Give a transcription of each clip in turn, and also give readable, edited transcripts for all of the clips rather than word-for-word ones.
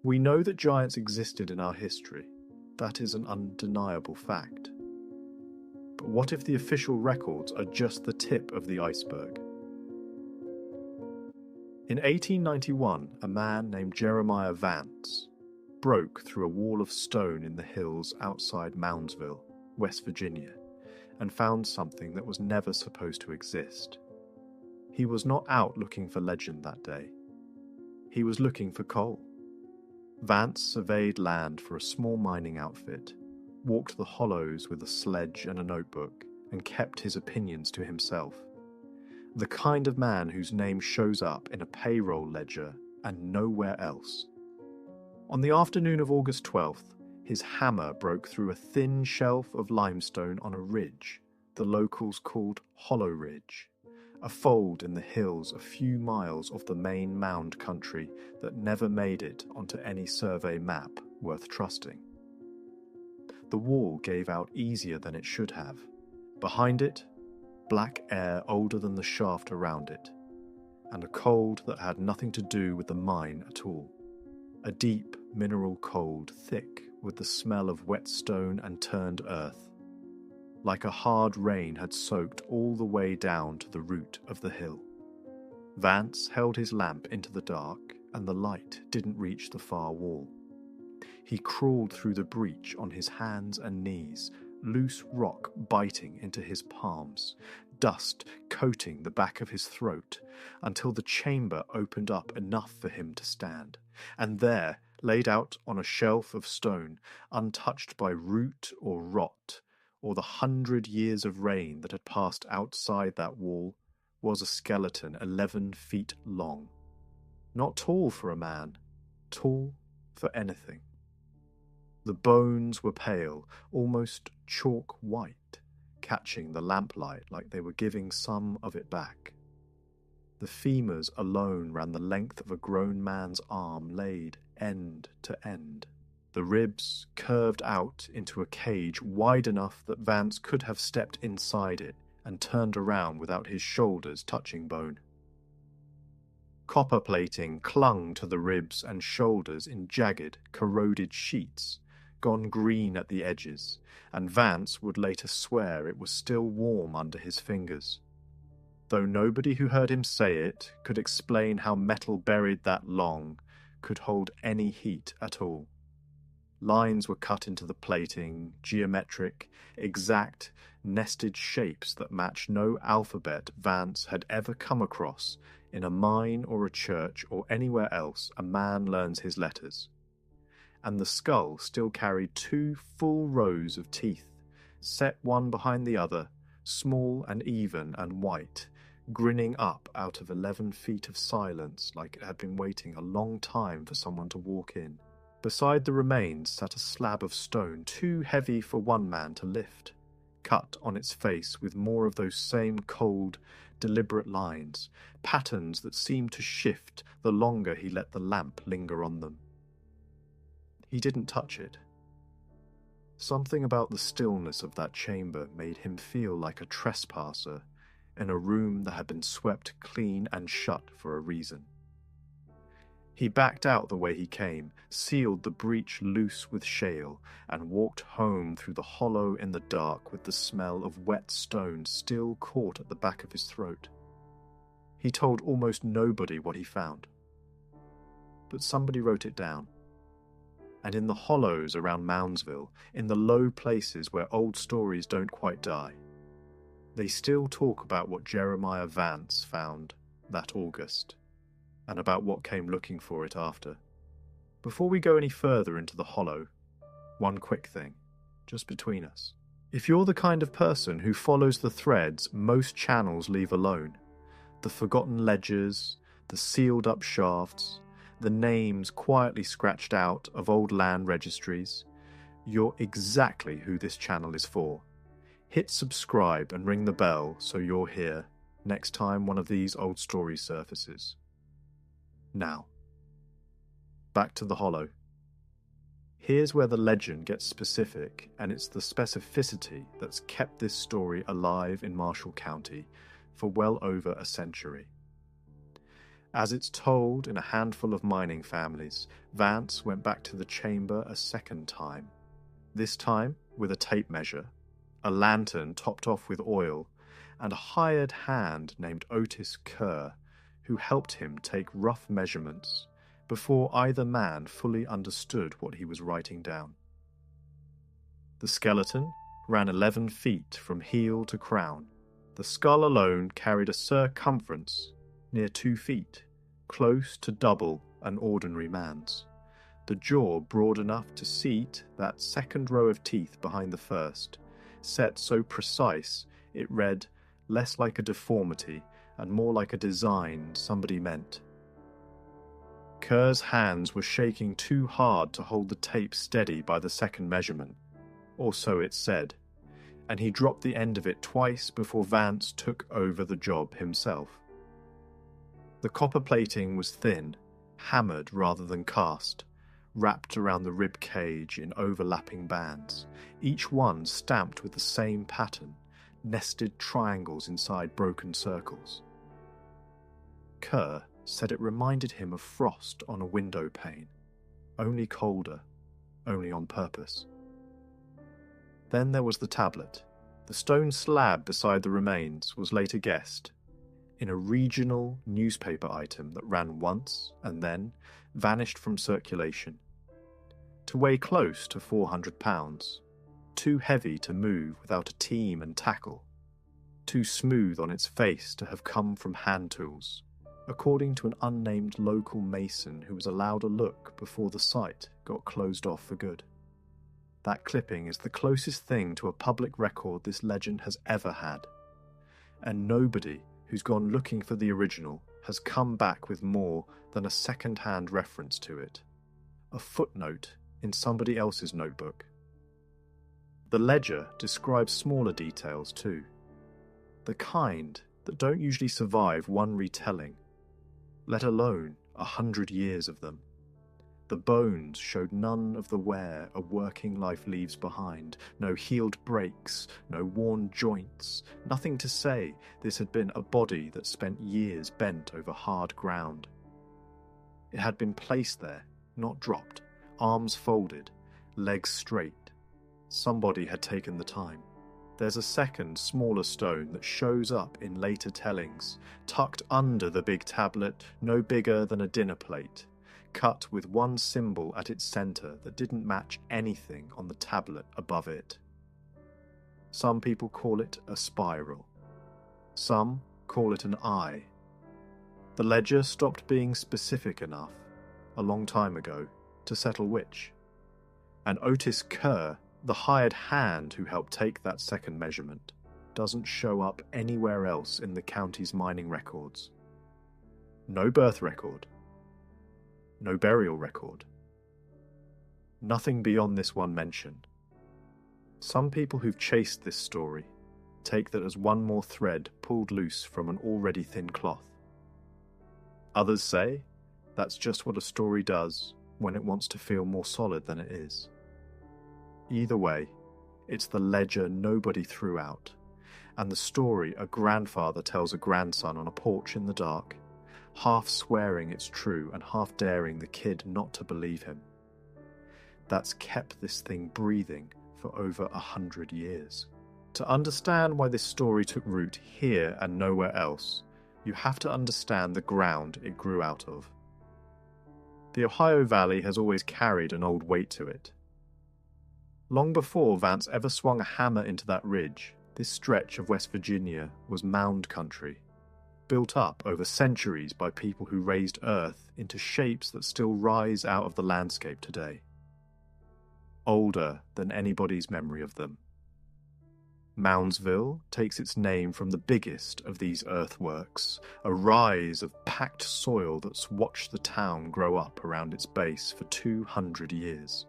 We know that giants existed in our history. That is an undeniable fact. But what if the official records are just the tip of the iceberg? In 1891, a man named Jeremiah Vance broke through a wall of stone in the hills outside Moundsville, West Virginia, and found something that was never supposed to exist. He was not out looking for legend that day. He was looking for coal. Vance surveyed land for a small mining outfit, walked the hollows with a sledge and a notebook, and kept his opinions to himself. The kind of man whose name shows up in a payroll ledger and nowhere else. On the afternoon of August 12th, his hammer broke through a thin shelf of limestone on a ridge the locals called Hollow Ridge, a fold in the hills a few miles off the main mound country that never made it onto any survey map worth trusting. The wall gave out easier than it should have. Behind it, black air older than the shaft around it, and a cold that had nothing to do with the mine at all. A deep mineral cold, thick with the smell of wet stone and turned earth, like a hard rain had soaked all the way down to the root of the hill. Vance held his lamp into the dark, and the light didn't reach the far wall. He crawled through the breach on his hands and knees, loose rock biting into his palms, dust coating the back of his throat, until the chamber opened up enough for him to stand. And there, laid out on a shelf of stone, untouched by root or rot, or the 100 years of rain that had passed outside that wall, was a skeleton 11 feet long. Not tall for a man, tall for anything. The bones were pale, almost chalk white, catching the lamplight like they were giving some of it back. The femurs alone ran the length of a grown man's arm laid end to end. The ribs curved out into a cage wide enough that Vance could have stepped inside it and turned around without his shoulders touching bone. Copper plating clung to the ribs and shoulders in jagged, corroded sheets, gone green at the edges, and Vance would later swear it was still warm under his fingers. Though nobody who heard him say it could explain how metal buried that long could hold any heat at all. Lines were cut into the plating, geometric, exact, nested shapes that matched no alphabet Vance had ever come across in a mine or a church or anywhere else a man learns his letters. And the skull still carried 2 full rows of teeth, set one behind the other, small and even and white, grinning up out of 11 feet of silence like it had been waiting a long time for someone to walk in. Beside the remains sat a slab of stone too heavy for one man to lift, cut on its face with more of those same cold, deliberate lines, patterns that seemed to shift the longer he let the lamp linger on them. He didn't touch it. Something about the stillness of that chamber made him feel like a trespasser in a room that had been swept clean and shut for a reason. He backed out the way he came, sealed the breach loose with shale, and walked home through the hollow in the dark with the smell of wet stone still caught at the back of his throat. He told almost nobody what he found. But somebody wrote it down. And in the hollows around Moundsville, in the low places where old stories don't quite die, they still talk about what Jeremiah Vance found that August, and about what came looking for it after. Before we go any further into the hollow, one quick thing, just between us. If you're the kind of person who follows the threads most channels leave alone, the forgotten ledgers, the sealed up shafts, the names quietly scratched out of old land registries, you're exactly who this channel is for. Hit subscribe and ring the bell so you're here next time one of these old stories surfaces. Now, back to the hollow. Here's where the legend gets specific, and it's the specificity that's kept this story alive in Marshall County for well over a century. As it's told in a handful of mining families, Vance went back to the chamber a second time, this time with a tape measure, a lantern topped off with oil, and a hired hand named Otis Kerr, who helped him take rough measurements before either man fully understood what he was writing down. The skeleton ran 11 feet from heel to crown. The skull alone carried a circumference near 2 feet, close to double an ordinary man's. The jaw broad enough to seat that second row of teeth behind the first, set so precise it read less like a deformity and more like a design somebody meant. Kerr's hands were shaking too hard to hold the tape steady by the second measurement, or so it said, and he dropped the end of it twice before Vance took over the job himself. The copper plating was thin, hammered rather than cast, wrapped around the rib cage in overlapping bands, each one stamped with the same pattern, nested triangles inside broken circles. Kerr said it reminded him of frost on a window pane, only colder, only on purpose. Then there was the tablet. The stone slab beside the remains was later guessed in a regional newspaper item that ran once and then vanished from circulation. To weigh close to 400 pounds, too heavy to move without a team and tackle, too smooth on its face to have come from hand tools, according to an unnamed local mason who was allowed a look before the site got closed off for good. That clipping is the closest thing to a public record this legend has ever had, and nobody who's gone looking for the original has come back with more than a second-hand reference to it, a footnote in somebody else's notebook. The ledger describes smaller details too, the kind that don't usually survive one retelling, let alone 100 years of them. The bones showed none of the wear a working life leaves behind, no healed breaks, no worn joints, nothing to say this had been a body that spent years bent over hard ground. It had been placed there, not dropped, arms folded, legs straight. Somebody had taken the time. There's a second, smaller stone that shows up in later tellings, tucked under the big tablet, no bigger than a dinner plate, cut with one symbol at its centre that didn't match anything on the tablet above it. Some people call it a spiral. Some call it an eye. The ledger stopped being specific enough, a long time ago, to settle which. And Otis Kerr, the hired hand who helped take that second measurement, doesn't show up anywhere else in the county's mining records. No birth record. No burial record. Nothing beyond this one mention. Some people who've chased this story take that as one more thread pulled loose from an already thin cloth. Others say that's just what a story does when it wants to feel more solid than it is. Either way, it's the ledger nobody threw out, and the story a grandfather tells a grandson on a porch in the dark, half swearing it's true and half daring the kid not to believe him. That's kept this thing breathing for over 100 years. To understand why this story took root here and nowhere else, you have to understand the ground it grew out of. The Ohio Valley has always carried an old weight to it. Long before Vance ever swung a hammer into that ridge, this stretch of West Virginia was mound country, built up over centuries by people who raised earth into shapes that still rise out of the landscape today. Older than anybody's memory of them. Moundsville takes its name from the biggest of these earthworks, a rise of packed soil that's watched the town grow up around its base for 200 years.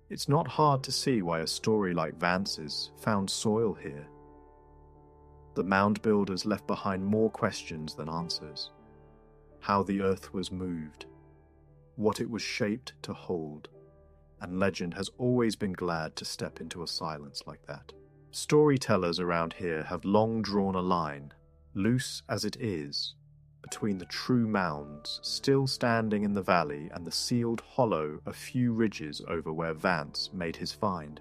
It's not hard to see why a story like Vance's found soil here. The mound builders left behind more questions than answers. How the earth was moved, what it was shaped to hold, and legend has always been glad to step into a silence like that. Storytellers around here have long drawn a line, loose as it is, between the true mounds still standing in the valley and the sealed hollow a few ridges over where Vance made his find.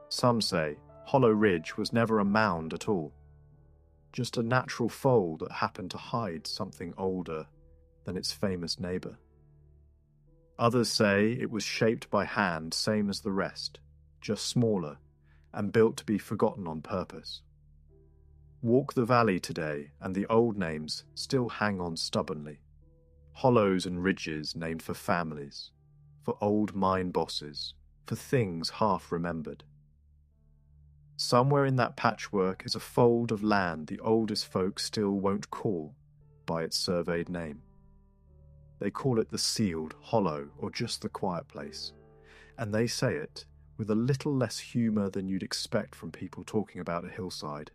Some say Hollow Ridge was never a mound at all, just a natural fold that happened to hide something older than its famous neighbour. Others say it was shaped by hand same as the rest, just smaller, and built to be forgotten on purpose. Walk the valley today and the old names still hang on stubbornly. Hollows and ridges named for families, for old mine bosses, for things half remembered. Somewhere in that patchwork is a fold of land the oldest folk still won't call by its surveyed name. They call it the sealed, hollow, or just the quiet place, and they say it with a little less humour than you'd expect from people talking about a hillside.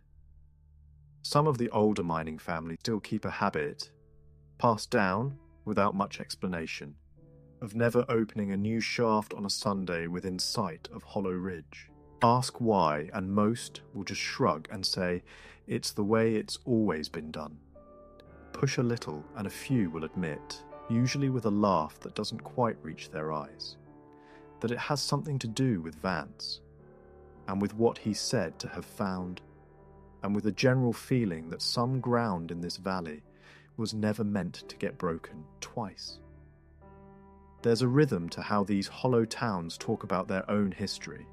Some of the older mining families still keep a habit, passed down without much explanation, of never opening a new shaft on a Sunday within sight of Hollow Ridge. Ask why, and most will just shrug and say, it's the way it's always been done. Push a little, and a few will admit, usually with a laugh that doesn't quite reach their eyes, that it has something to do with Vance, and with what he's said to have found, and with a general feeling that some ground in this valley was never meant to get broken twice. There's a rhythm to how these hollow towns talk about their own history,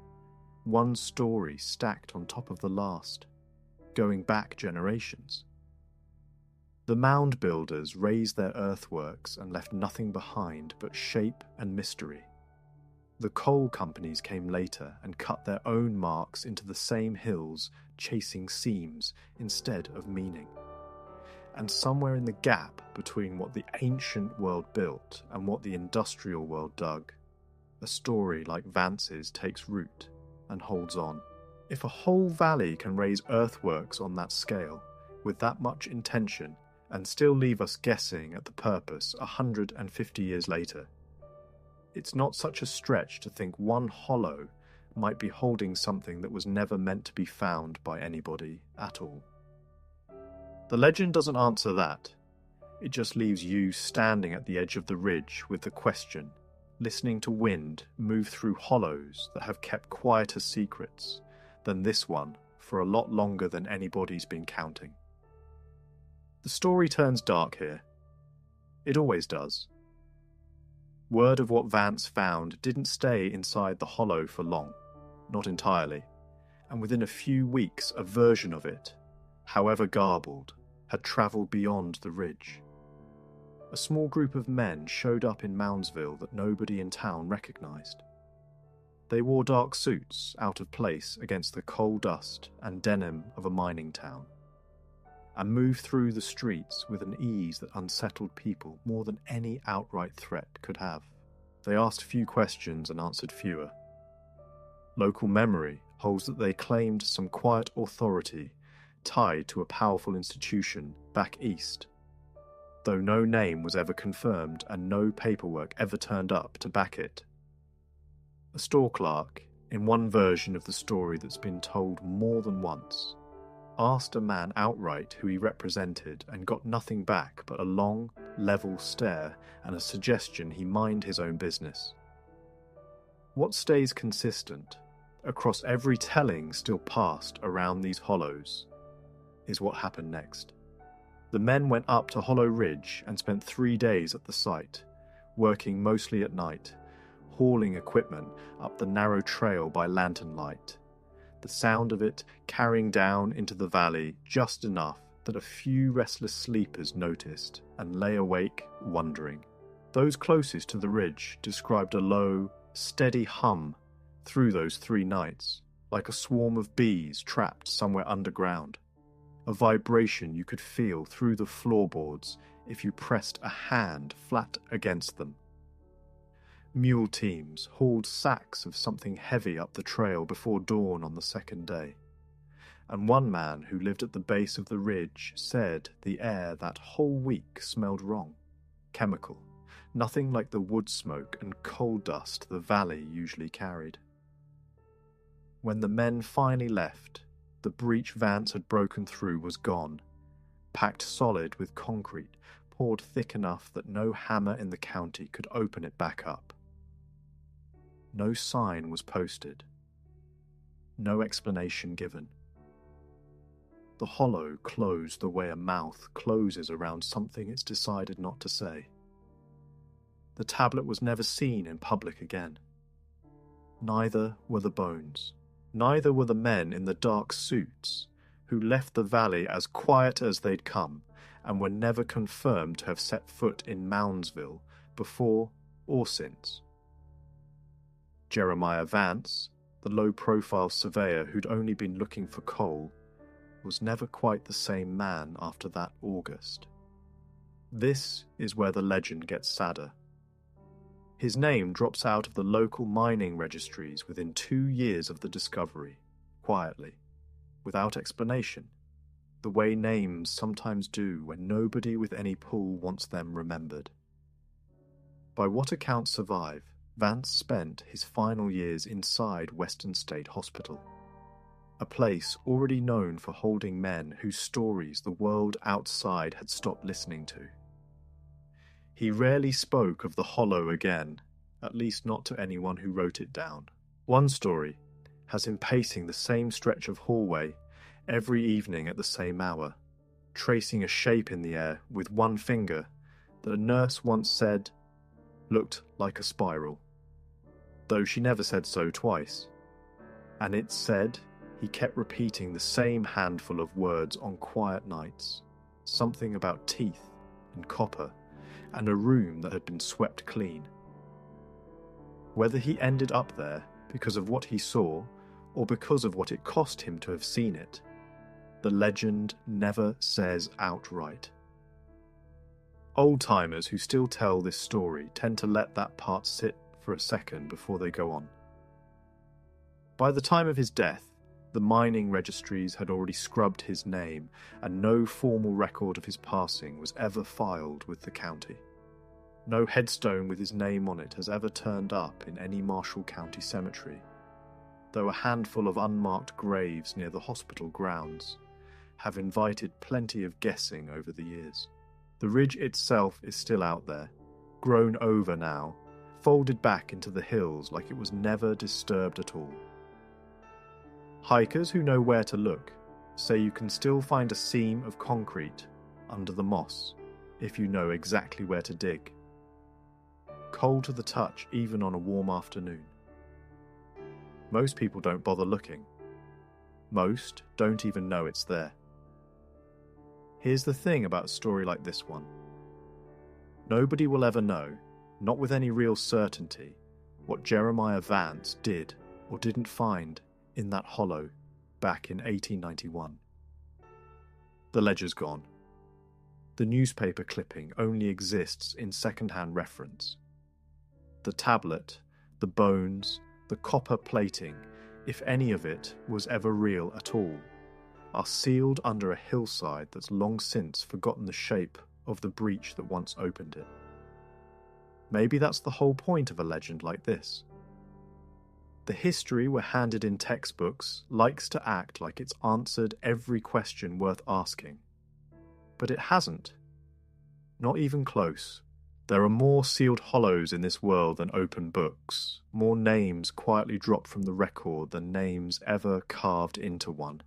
one story stacked on top of the last, going back generations. The mound builders raised their earthworks and left nothing behind but shape and mystery. The coal companies came later and cut their own marks into the same hills, chasing seams instead of meaning. And somewhere in the gap between what the ancient world built and what the industrial world dug, a story like Vance's takes root and holds on. If a whole valley can raise earthworks on that scale, with that much intention, and still leave us guessing at the purpose 150 years later, it's not such a stretch to think one hollow might be holding something that was never meant to be found by anybody at all. The legend doesn't answer that. It just leaves you standing at the edge of the ridge with the question, listening to wind move through hollows that have kept quieter secrets than this one for a lot longer than anybody's been counting. The story turns dark here. It always does. Word of what Vance found didn't stay inside the hollow for long, not entirely, and within a few weeks a version of it, however garbled, had travelled beyond the ridge. A small group of men showed up in Moundsville that nobody in town recognised. They wore dark suits, out of place against the coal dust and denim of a mining town, and moved through the streets with an ease that unsettled people more than any outright threat could have. They asked few questions and answered fewer. Local memory holds that they claimed some quiet authority tied to a powerful institution back east, though no name was ever confirmed and no paperwork ever turned up to back it. A store clerk, in one version of the story that's been told more than once, asked a man outright who he represented and got nothing back but a long, level stare and a suggestion he mind his own business. What stays consistent, across every telling still passed around these hollows, is what happened next. The men went up to Hollow Ridge and spent 3 days at the site, working mostly at night, hauling equipment up the narrow trail by lantern light, the sound of it carrying down into the valley just enough that a few restless sleepers noticed and lay awake wondering. Those closest to the ridge described a low, steady hum through those 3 nights, like a swarm of bees trapped somewhere underground. A vibration you could feel through the floorboards if you pressed a hand flat against them. Mule teams hauled sacks of something heavy up the trail before dawn on the second day, and one man who lived at the base of the ridge said the air that whole week smelled wrong, chemical, nothing like the wood smoke and coal dust the valley usually carried. When the men finally left, the breach Vance had broken through was gone, packed solid with concrete, poured thick enough that no hammer in the county could open it back up. No sign was posted. No explanation given. The hollow closed the way a mouth closes around something it's decided not to say. The tablet was never seen in public again. Neither were the bones. Neither were the men in the dark suits who left the valley as quiet as they'd come and were never confirmed to have set foot in Moundsville before or since. Jeremiah Vance, the low-profile surveyor who'd only been looking for coal, was never quite the same man after that August. This is where the legend gets sadder. His name drops out of the local mining registries within 2 years of the discovery, quietly, without explanation, the way names sometimes do when nobody with any pull wants them remembered. By what accounts survive, Vance spent his final years inside Weston State Hospital, a place already known for holding men whose stories the world outside had stopped listening to. He rarely spoke of the hollow again, at least not to anyone who wrote it down. One story has him pacing the same stretch of hallway every evening at the same hour, tracing a shape in the air with one finger that a nurse once said looked like a spiral, though she never said so twice. And it said he kept repeating the same handful of words on quiet nights, something about teeth and copper, and a room that had been swept clean. Whether he ended up there because of what he saw, or because of what it cost him to have seen it, the legend never says outright. Old-timers who still tell this story tend to let that part sit for a second before they go on. By the time of his death, the mining registries had already scrubbed his name, and no formal record of his passing was ever filed with the county. No headstone with his name on it has ever turned up in any Marshall County cemetery, though a handful of unmarked graves near the hospital grounds have invited plenty of guessing over the years. The ridge itself is still out there, grown over now, folded back into the hills like it was never disturbed at all. Hikers who know where to look say you can still find a seam of concrete under the moss if you know exactly where to dig. Cold to the touch even on a warm afternoon. Most people don't bother looking. Most don't even know it's there. Here's the thing about a story like this one. Nobody will ever know, not with any real certainty, what Jeremiah Vance did or didn't find in that hollow back in 1891. The ledger's gone. The newspaper clipping only exists in second-hand reference. The tablet, the bones, the copper plating, if any of it was ever real at all, are sealed under a hillside that's long since forgotten the shape of the breach that once opened it. Maybe that's the whole point of a legend like this. The history we're handed in textbooks likes to act like it's answered every question worth asking. But it hasn't. Not even close. There are more sealed hollows in this world than open books, more names quietly dropped from the record than names ever carved into one.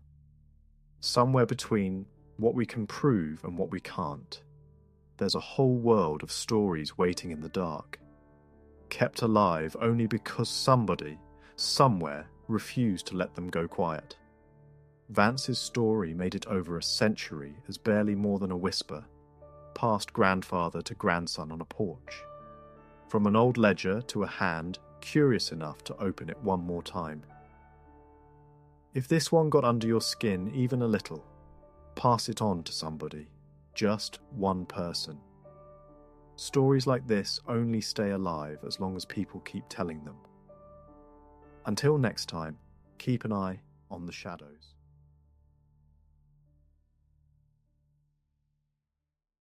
Somewhere between what we can prove and what we can't, there's a whole world of stories waiting in the dark, kept alive only because somebody, somewhere, refused to let them go quiet. Vance's story made it over a century as barely more than a whisper, passed grandfather to grandson on a porch, from an old ledger to a hand curious enough to open it one more time. If this one got under your skin even a little, pass it on to somebody, just one person. Stories like this only stay alive as long as people keep telling them. Until next time, keep an eye on the shadows.